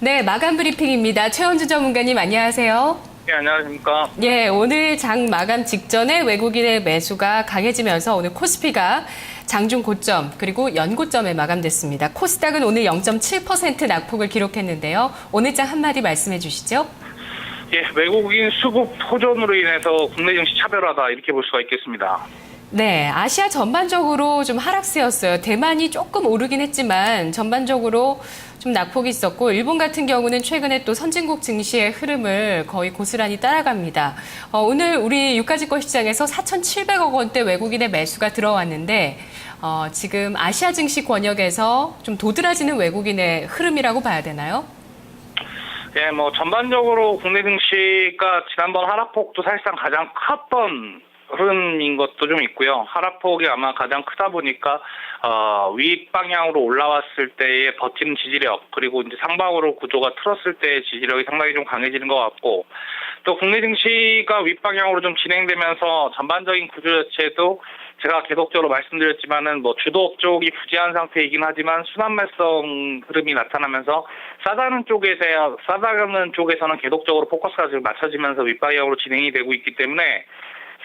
네, 마감 브리핑입니다. 최원주 전문가님 안녕하세요. 네, 안녕하십니까. 예, 오늘 장 마감 직전에 외국인의 매수가 강해지면서 오늘 코스피가 장중 고점 그리고 연고점에 마감됐습니다. 코스닥은 오늘 0.7% 낙폭을 기록했는데요. 오늘 장 한마디 말씀해 주시죠. 예, 외국인 수급 호전으로 인해서 국내 증시 차별화다 이렇게 볼 수가 있겠습니다. 네, 아시아 전반적으로 좀 하락세였어요. 대만이 조금 오르긴 했지만 전반적으로 좀 낙폭이 있었고 일본 같은 경우는 최근에 또 선진국 증시의 흐름을 거의 고스란히 따라갑니다. 오늘 우리 유가증권 시장에서 4,700억 원대 외국인의 매수가 들어왔는데 지금 아시아 증시 권역에서 좀 도드라지는 외국인의 흐름이라고 봐야 되나요? 예, 전반적으로 국내 증시가 지난번 하락폭도 사실상 가장 컸던 흐름인 것도 좀 있고요. 하락폭이 아마 가장 크다 보니까 윗 방향으로 올라왔을 때의 버티는 지지력, 그리고 이제 상방으로 구조가 틀었을 때의 지지력이 상당히 좀 강해지는 것 같고, 또 국내 증시가 윗 방향으로 좀 진행되면서 전반적인 구조 자체도 제가 계속적으로 말씀드렸지만은 주도 쪽이 부재한 상태이긴 하지만 순환매성 흐름이 나타나면서 싸다는 쪽에서는 계속적으로 포커스가 지금 맞춰지면서 윗방향으로 진행이 되고 있기 때문에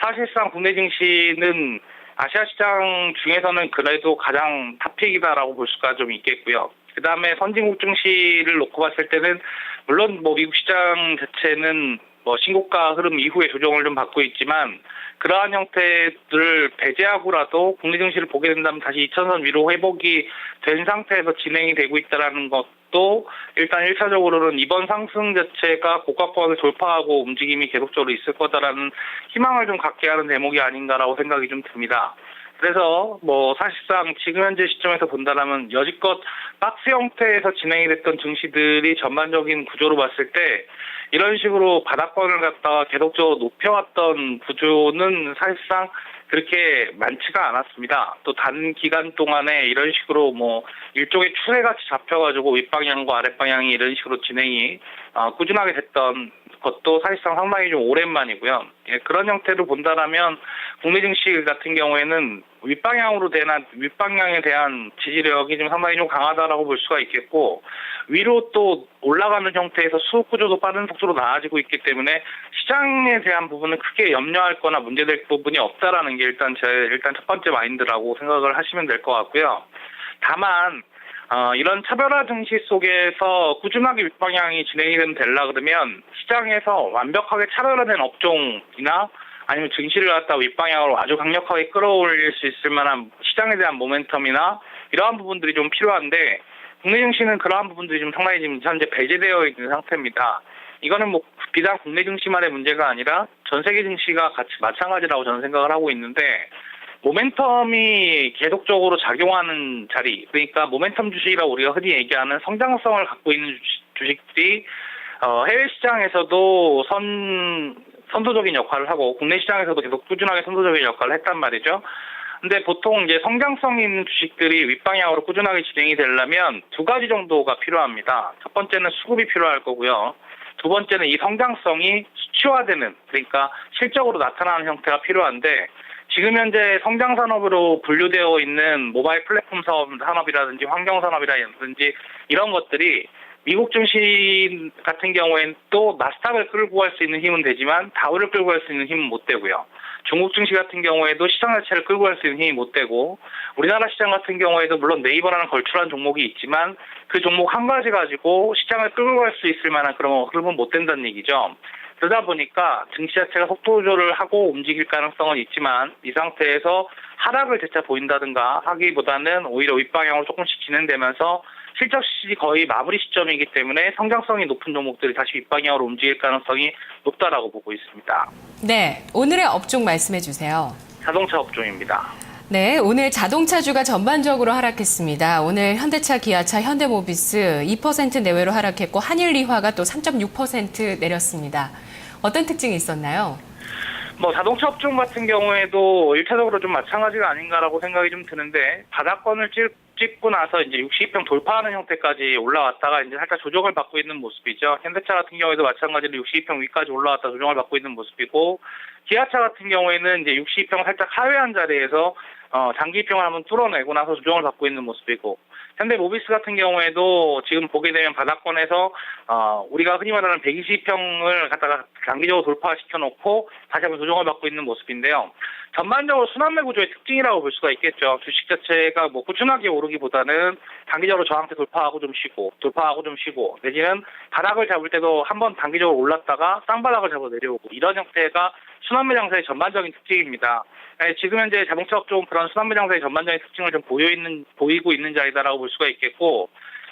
사실상 국내 증시는 아시아 시장 중에서는 그래도 가장 탑픽이다라고 볼 수가 좀 있겠고요. 그 다음에 선진국 증시를 놓고 봤을 때는 물론 미국 시장 자체는 신고가 흐름 이후에 조정을 좀 받고 있지만 그러한 형태들을 배제하고라도 국내 증시를 보게 된다면 다시 2천선 위로 회복이 된 상태에서 진행이 되고 있다는 것도 일단 1차적으로는 이번 상승 자체가 고가권을 돌파하고 움직임이 계속적으로 있을 거다라는 희망을 좀 갖게 하는 대목이 아닌가라고 생각이 좀 듭니다. 그래서 사실상 지금 현재 시점에서 본다면 여지껏 박스 형태에서 진행이 됐던 증시들이 전반적인 구조로 봤을 때 이런 식으로 바닥권을 갖다가 계속적으로 높여왔던 구조는 사실상 그렇게 많지가 않았습니다. 또 단 기간 동안에 이런 식으로 일종의 추세같이 잡혀가지고 윗방향과 아랫방향이 이런 식으로 진행이 꾸준하게 됐던 것도 사실상 상당히 좀 오랜만이고요. 예, 그런 형태로 본다라면 국내 증시 같은 경우에는 윗방향에 대한 지지력이 좀 상당히 좀 강하다라고 볼 수가 있겠고, 위로 또 올라가는 형태에서 수급 구조도 빠른 속도로 나아지고 있기 때문에 시장에 대한 부분은 크게 염려할 거나 문제될 부분이 없다라는 게 일단 첫 번째 마인드라고 생각을 하시면 될 것 같고요. 다만 이런 차별화 증시 속에서 꾸준하게 윗방향이 진행이 되려 그러면 시장에서 완벽하게 차별화된 업종이나 아니면 증시를 갖다 윗방향으로 아주 강력하게 끌어올릴 수 있을 만한 시장에 대한 모멘텀이나 이러한 부분들이 좀 필요한데 국내 증시는 그러한 부분들이 좀 상당히 지금 현재 배제되어 있는 상태입니다. 이거는 비단 국내 증시만의 문제가 아니라 전 세계 증시가 같이 마찬가지라고 저는 생각을 하고 있는데, 모멘텀이 계속적으로 작용하는 자리, 그러니까 모멘텀 주식이라고 우리가 흔히 얘기하는 성장성을 갖고 있는 주식들이 해외 시장에서도 선도적인 역할을 하고 국내 시장에서도 계속 꾸준하게 선도적인 역할을 했단 말이죠. 근데 보통 이제 성장성이 있는 주식들이 윗방향으로 꾸준하게 진행이 되려면 두 가지 정도가 필요합니다. 첫 번째는 수급이 필요할 거고요. 두 번째는 이 성장성이 수치화되는, 그러니까 실적으로 나타나는 형태가 필요한데, 지금 현재 성장 산업으로 분류되어 있는 모바일 플랫폼 산업이라든지 환경 산업이라든지 이런 것들이 미국 증시 같은 경우에는 또 나스닥을 끌고 갈 수 있는 힘은 되지만 다우를 끌고 갈 수 있는 힘은 못 되고요. 중국 증시 같은 경우에도 시장 자체를 끌고 갈 수 있는 힘이 못 되고, 우리나라 시장 같은 경우에도 물론 네이버라는 걸출한 종목이 있지만 그 종목 한 가지 가지고 시장을 끌고 갈 수 있을 만한 그런 흐름은 못 된다는 얘기죠. 그러다 보니까 증시 자체가 속도 조절을 하고 움직일 가능성은 있지만 이 상태에서 하락을 재차 보인다든가 하기보다는 오히려 윗방향으로 조금씩 진행되면서 실적 시즌이 거의 마무리 시점이기 때문에 성장성이 높은 종목들이 다시 윗방향으로 움직일 가능성이 높다라고 보고 있습니다. 네, 오늘의 업종 말씀해 주세요. 자동차 업종입니다. 네, 오늘 자동차주가 전반적으로 하락했습니다. 오늘 현대차, 기아차, 현대모비스 2% 내외로 하락했고 한일리화가 또 3.6% 내렸습니다. 어떤 특징이 있었나요? 자동차 업종 같은 경우에도 1차적으로 좀 마찬가지가 아닌가라고 생각이 좀 드는데, 바닥권을 찍고 나서 이제 62평 돌파하는 형태까지 올라왔다가 이제 살짝 조정을 받고 있는 모습이죠. 현대차 같은 경우에도 마찬가지로 62평 위까지 올라왔다 조정을 받고 있는 모습이고, 기아차 같은 경우에는 이제 62평 살짝 하회한 자리에서 장기 입증을 한번 뚫어내고 나서 조정을 받고 있는 모습이고, 현대모비스 같은 경우에도 지금 보게 되면 바닥권에서 우리가 흔히 말하는 120평을 갖다가 장기적으로 돌파시켜 놓고 다시 한번 조정을 받고 있는 모습인데요. 전반적으로 순환매 구조의 특징이라고 볼 수가 있겠죠. 주식 자체가 뭐 꾸준하게 오르기보다는 단기적으로 저항대 돌파하고 좀 쉬고 내지는 바닥을 잡을 때도 한번 단기적으로 올랐다가 쌍바닥을 잡아 내려오고, 이런 형태가 순환매 장세의 전반적인 특징입니다. 지금 현재 자동차 업종은 그런 순환매 장세의 전반적인 특징을 좀 보이고 있는 자리다라고 볼 수가 있겠고,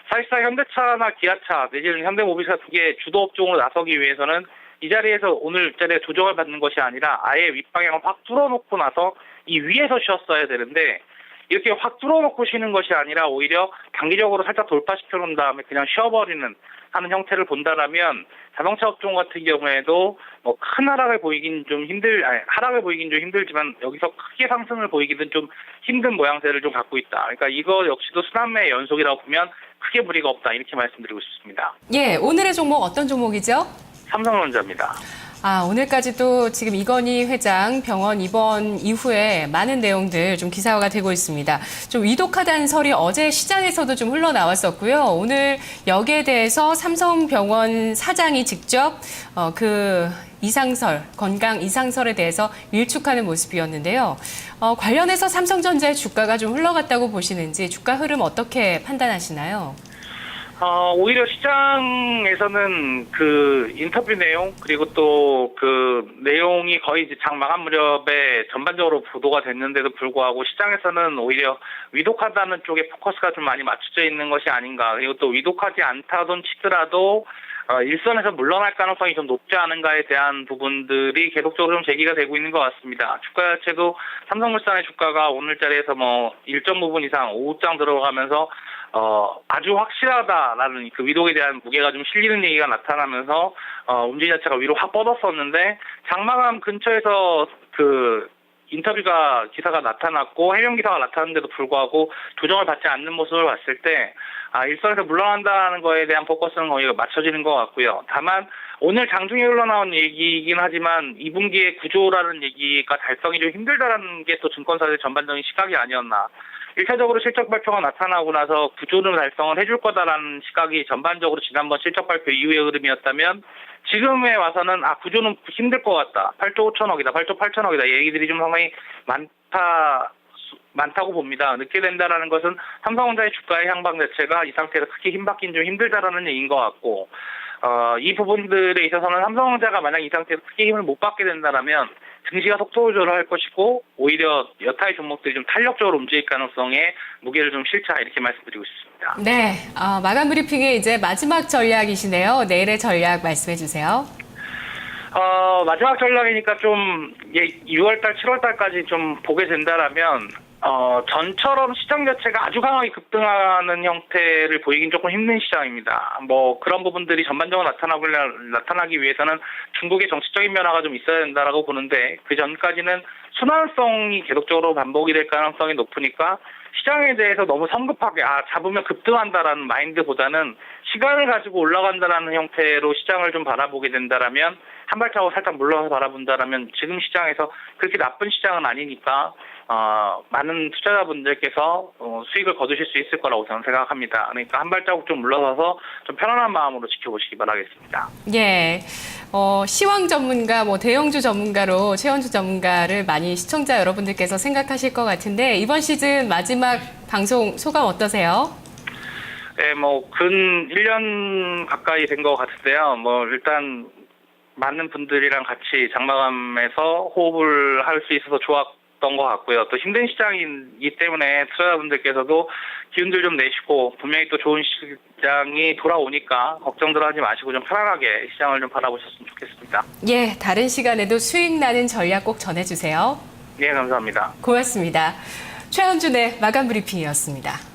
사실상 현대차나 기아차 내지는 현대모비스 같은 게 주도 업종으로 나서기 위해서는 이 자리에서 오늘 자리에 조정을 받는 것이 아니라 아예 윗방향을 확 뚫어놓고 나서 이 위에서 쉬었어야 되는데, 이렇게 확 뚫어놓고 쉬는 것이 아니라 오히려 단기적으로 살짝 돌파시켜 놓은 다음에 그냥 쉬어버리는 하는 형태를 본다라면, 자동차 업종 같은 경우에도 뭐 큰 하락을 보이긴 좀 힘들지만 여기서 크게 상승을 보이기는 좀 힘든 모양새를 좀 갖고 있다. 그러니까 이거 역시도 순환매의 연속이라고 보면 크게 무리가 없다, 이렇게 말씀드리고 싶습니다. 예, 오늘의 종목 어떤 종목이죠? 삼성전자입니다. 오늘까지도 지금 이건희 회장 병원 입원 이후에 많은 내용들 좀 기사화가 되고 있습니다. 좀 위독하다는 설이 어제 시장에서도 좀 흘러나왔었고요. 오늘 여기에 대해서 삼성병원 사장이 직접 그 이상설, 건강 이상설에 대해서 일축하는 모습이었는데요. 관련해서 삼성전자의 주가가 좀 흘러갔다고 보시는지, 주가 흐름 어떻게 판단하시나요? 오히려 시장에서는 그 인터뷰 내용, 그리고 또 그 내용이 거의 이제 장 마감 무렵에 전반적으로 보도가 됐는데도 불구하고 시장에서는 오히려 위독하다는 쪽에 포커스가 좀 많이 맞춰져 있는 것이 아닌가. 그리고 또 위독하지 않다던 치더라도 일선에서 물러날 가능성이 좀 높지 않은가에 대한 부분들이 계속적으로 좀 제기가 되고 있는 것 같습니다. 주가 자체도 삼성물산의 주가가 오늘 자리에서 뭐 1.5분 이상 5장 들어가면서 아주 확실하다라는 그 위독에 대한 무게가 좀 실리는 얘기가 나타나면서 움직임 자체가 위로 확 뻗었었는데, 장마감 근처에서 그 인터뷰가 기사가 나타났고 해명 기사가 나타났는데도 불구하고 조정을 받지 않는 모습을 봤을 때 일선에서 물러난다는 거에 대한 포커스는 거의 맞춰지는 것 같고요. 다만 오늘 장중에 흘러나온 얘기이긴 하지만 2분기의 구조라는 얘기가 달성이 좀 힘들다라는 게 또 증권사들 전반적인 시각이 아니었나. 1차적으로 실적 발표가 나타나고 나서 구조는 달성을 해줄 거다라는 시각이 전반적으로 지난번 실적 발표 이후의 흐름이었다면, 지금에 와서는 구조는 힘들 것 같다. 8조 5천억이다. 8조 8천억이다. 얘기들이 좀 상당히 많다고 봅니다. 늦게 된다라는 것은 삼성전자의 주가의 향방 자체가 이 상태에서 크게 힘받긴 좀 힘들다라는 얘기인 것 같고, 이 부분들에 있어서는 삼성전자가 만약 이 상태에서 크게 힘을 못 받게 된다라면 증시가 속도 조절을 할 것이고, 오히려 여타의 종목들이 좀 탄력적으로 움직일 가능성에 무게를 좀 실자, 이렇게 말씀드리고 싶습니다. 네, 마감 브리핑의 이제 마지막 전략이시네요. 내일의 전략 말씀해 주세요. 마지막 전략이니까 좀 6월달, 7월달까지 좀 보게 된다라면, 전처럼 시장 자체가 아주 강하게 급등하는 형태를 보이긴 조금 힘든 시장입니다. 뭐 그런 부분들이 전반적으로 나타나기 위해서는 중국의 정치적인 변화가 좀 있어야 된다라고 보는데, 그 전까지는 순환성이 계속적으로 반복이 될 가능성이 높으니까 시장에 대해서 너무 성급하게 잡으면 급등한다라는 마인드보다는 시간을 가지고 올라간다라는 형태로 시장을 좀 바라보게 된다라면, 한 발자국 살짝 물러서 바라본다라면 지금 시장에서 그렇게 나쁜 시장은 아니니까 많은 투자자분들께서 수익을 거두실 수 있을 거라고 저는 생각합니다. 그러니까 한 발자국 좀 물러서서 좀 편안한 마음으로 지켜보시기 바라겠습니다. 예, 시황 전문가, 대형주 전문가로 최원주 전문가를 많이 시청자 여러분들께서 생각하실 것 같은데, 이번 시즌 마지막 방송 소감 어떠세요? 네, 근 1년 가까이 된 것 같은데요. 일단 많은 분들이랑 같이 장마감에서 호흡을 할 수 있어서 좋았던 것 같고요. 또 힘든 시장이기 때문에 투자자분들께서도 기운들 좀 내시고, 분명히 또 좋은 시장이 돌아오니까 걱정들 하지 마시고 좀 편안하게 시장을 좀 바라보셨으면 좋겠습니다. 예, 다른 시간에도 수익 나는 전략 꼭 전해주세요. 네, 감사합니다. 고맙습니다. 최현준의 마감 브리핑이었습니다.